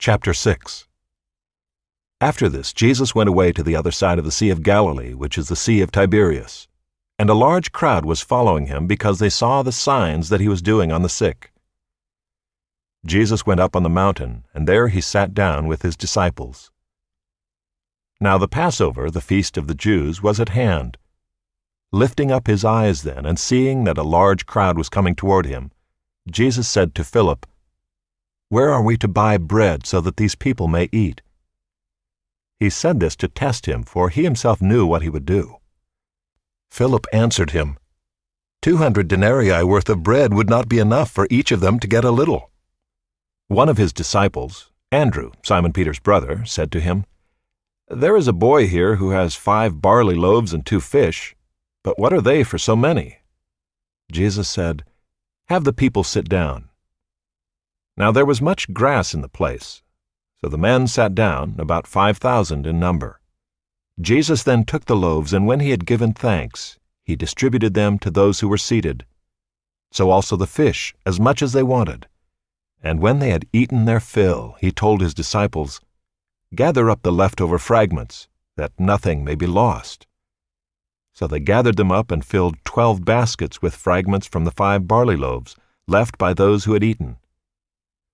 Chapter 6. After this, Jesus went away to the other side of the Sea of Galilee, which is the Sea of Tiberias. And a large crowd was following him because they saw the signs that he was doing on the sick. Jesus went up on the mountain, and there he sat down with his disciples. Now the Passover, the feast of the Jews, was at hand. Lifting up his eyes then, and seeing that a large crowd was coming toward him, Jesus said to Philip, "Where are we to buy bread so that these people may eat?" He said this to test him, for he himself knew what he would do. Philip answered him, 200 denarii worth of bread would not be enough for each of them to get a little. One of his disciples, Andrew, Simon Peter's brother, said to him, "There is a boy here who has 5 barley loaves and 2 fish, but what are they for so many?" Jesus said, "Have the people sit down." Now there was much grass in the place, so the men sat down, about 5,000 in number. Jesus then took the loaves, and when he had given thanks, he distributed them to those who were seated. So also the fish, as much as they wanted. And when they had eaten their fill, he told his disciples, "Gather up the leftover fragments, that nothing may be lost." So they gathered them up and filled 12 baskets with fragments from the 5 barley loaves, left by those who had eaten.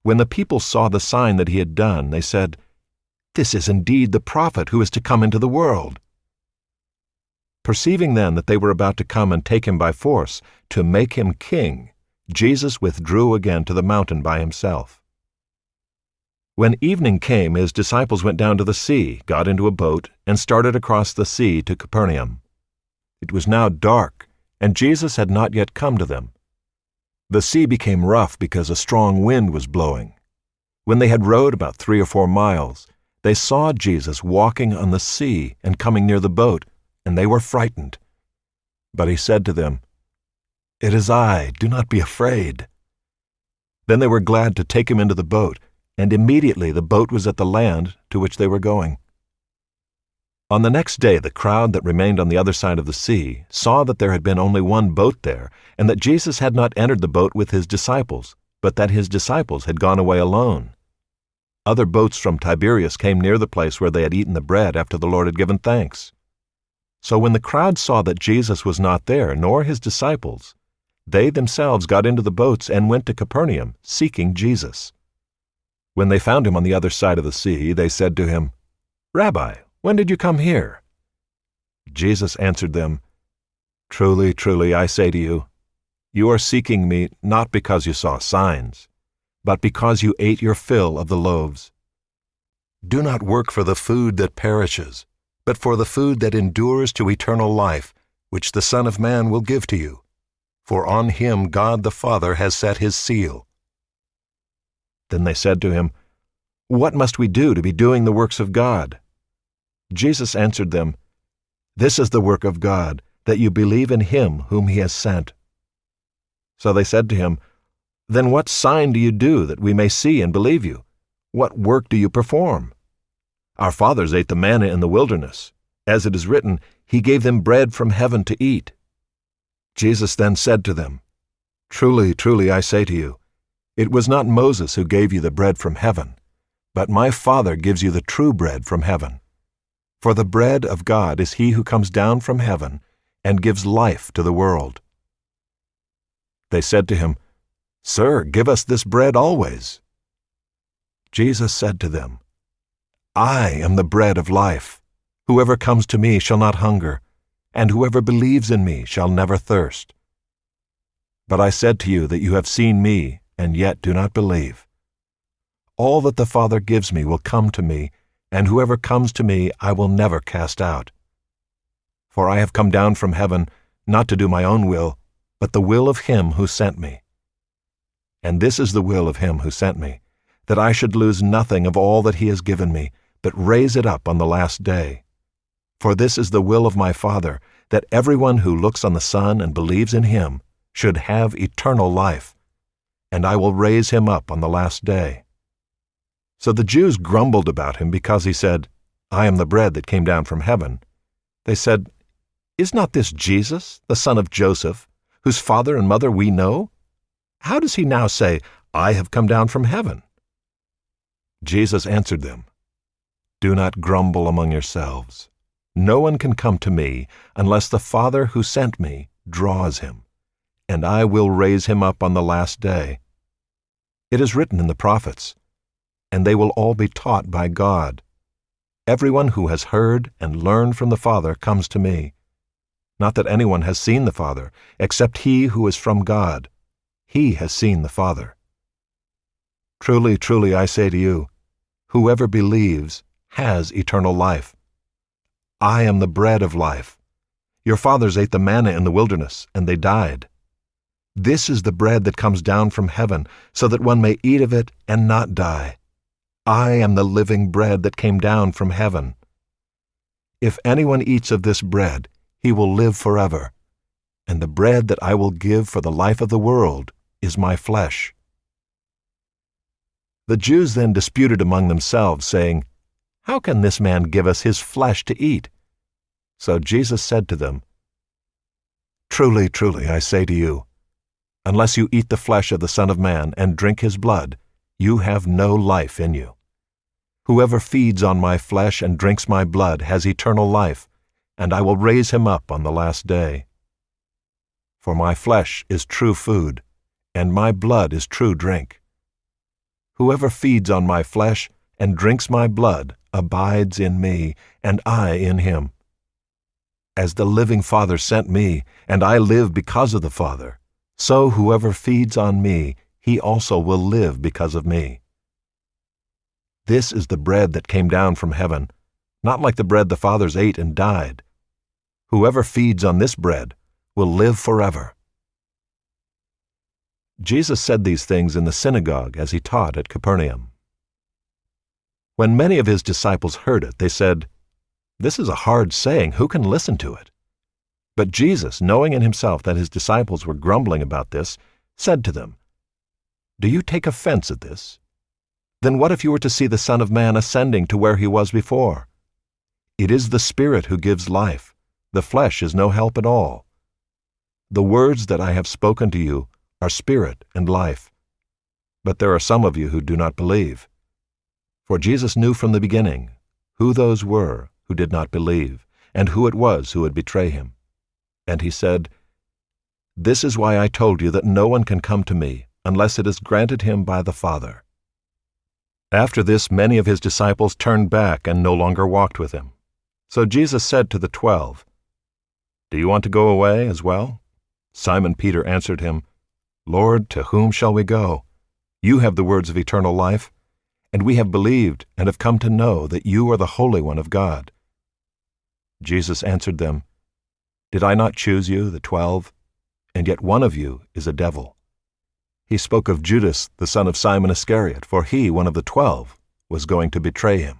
When the people saw the sign that he had done, they said, "This is indeed the prophet who is to come into the world." Perceiving then that they were about to come and take him by force, to make him king, Jesus withdrew again to the mountain by himself. When evening came, his disciples went down to the sea, got into a boat, and started across the sea to Capernaum. It was now dark, and Jesus had not yet come to them. The sea became rough because a strong wind was blowing. When they had rowed about 3 or 4 miles, they saw Jesus walking on the sea and coming near the boat, and they were frightened. But he said to them, "It is I, do not be afraid." Then they were glad to take him into the boat, and immediately the boat was at the land to which they were going. On the next day the crowd that remained on the other side of the sea saw that there had been only one boat there, and that Jesus had not entered the boat with his disciples, but that his disciples had gone away alone. Other boats from Tiberias came near the place where they had eaten the bread after the Lord had given thanks. So when the crowd saw that Jesus was not there, nor his disciples, they themselves got into the boats and went to Capernaum, seeking Jesus. When they found him on the other side of the sea, they said to him, "Rabbi, when did you come here?" Jesus answered them, "Truly, truly, I say to you, you are seeking me not because you saw signs, but because you ate your fill of the loaves. Do not work for the food that perishes, but for the food that endures to eternal life, which the Son of Man will give to you. For on him God the Father has set his seal." Then they said to him, "What must we do to be doing the works of God?" Jesus answered them, "This is the work of God, that you believe in him whom he has sent." So they said to him, "Then what sign do you do that we may see and believe you? What work do you perform? Our fathers ate the manna in the wilderness. As it is written, he gave them bread from heaven to eat." Jesus then said to them, "Truly, truly, I say to you, it was not Moses who gave you the bread from heaven, but my Father gives you the true bread from heaven. For the bread of God is he who comes down from heaven and gives life to the world." They said to him, "Sir, give us this bread always." Jesus said to them, "I am the bread of life. Whoever comes to me shall not hunger, and whoever believes in me shall never thirst. But I said to you that you have seen me, and yet do not believe. All that the Father gives me will come to me, and whoever comes to me I will never cast out. For I have come down from heaven, not to do my own will, but the will of him who sent me. And this is the will of him who sent me, that I should lose nothing of all that he has given me, but raise it up on the last day. For this is the will of my Father, that everyone who looks on the Son and believes in him should have eternal life, and I will raise him up on the last day." So the Jews grumbled about him because he said, "I am the bread that came down from heaven." They said, "Is not this Jesus, the son of Joseph, whose father and mother we know? How does he now say, 'I have come down from heaven'?" Jesus answered them, "Do not grumble among yourselves. No one can come to me unless the Father who sent me draws him, and I will raise him up on the last day. It is written in the prophets, and they will all be taught by God. Everyone who has heard and learned from the Father comes to me. Not that anyone has seen the Father, except he who is from God. He has seen the Father. Truly, truly, I say to you, whoever believes has eternal life. I am the bread of life. Your fathers ate the manna in the wilderness, and they died. This is the bread that comes down from heaven, so that one may eat of it and not die. I am the living bread that came down from heaven. If anyone eats of this bread, he will live forever. And the bread that I will give for the life of the world is my flesh." The Jews then disputed among themselves, saying, "How can this man give us his flesh to eat?" So Jesus said to them, "Truly, truly, I say to you, unless you eat the flesh of the Son of Man and drink his blood, you have no life in you. Whoever feeds on my flesh and drinks my blood has eternal life, and I will raise him up on the last day. For my flesh is true food, and my blood is true drink. Whoever feeds on my flesh and drinks my blood abides in me, and I in him. As the living Father sent me, and I live because of the Father, so whoever feeds on me, he also will live because of me. This is the bread that came down from heaven, not like the bread the fathers ate and died. Whoever feeds on this bread will live forever." Jesus said these things in the synagogue as he taught at Capernaum. When many of his disciples heard it, they said, "This is a hard saying. Who can listen to it?" But Jesus, knowing in himself that his disciples were grumbling about this, said to them, "Do you take offense at this? Then what if you were to see the Son of Man ascending to where he was before? It is the Spirit who gives life. The flesh is no help at all. The words that I have spoken to you are spirit and life. But there are some of you who do not believe." For Jesus knew from the beginning who those were who did not believe, and who it was who would betray him. And he said, "This is why I told you that no one can come to me unless it is granted him by the Father." After this, many of his disciples turned back and no longer walked with him. So Jesus said to the 12, "Do you want to go away as well?" Simon Peter answered him, "Lord, to whom shall we go? You have the words of eternal life, and we have believed and have come to know that you are the Holy One of God." Jesus answered them, "Did I not choose you, the 12? And yet one of you is a devil." He spoke of Judas, the son of Simon Iscariot, for he, one of the 12, was going to betray him.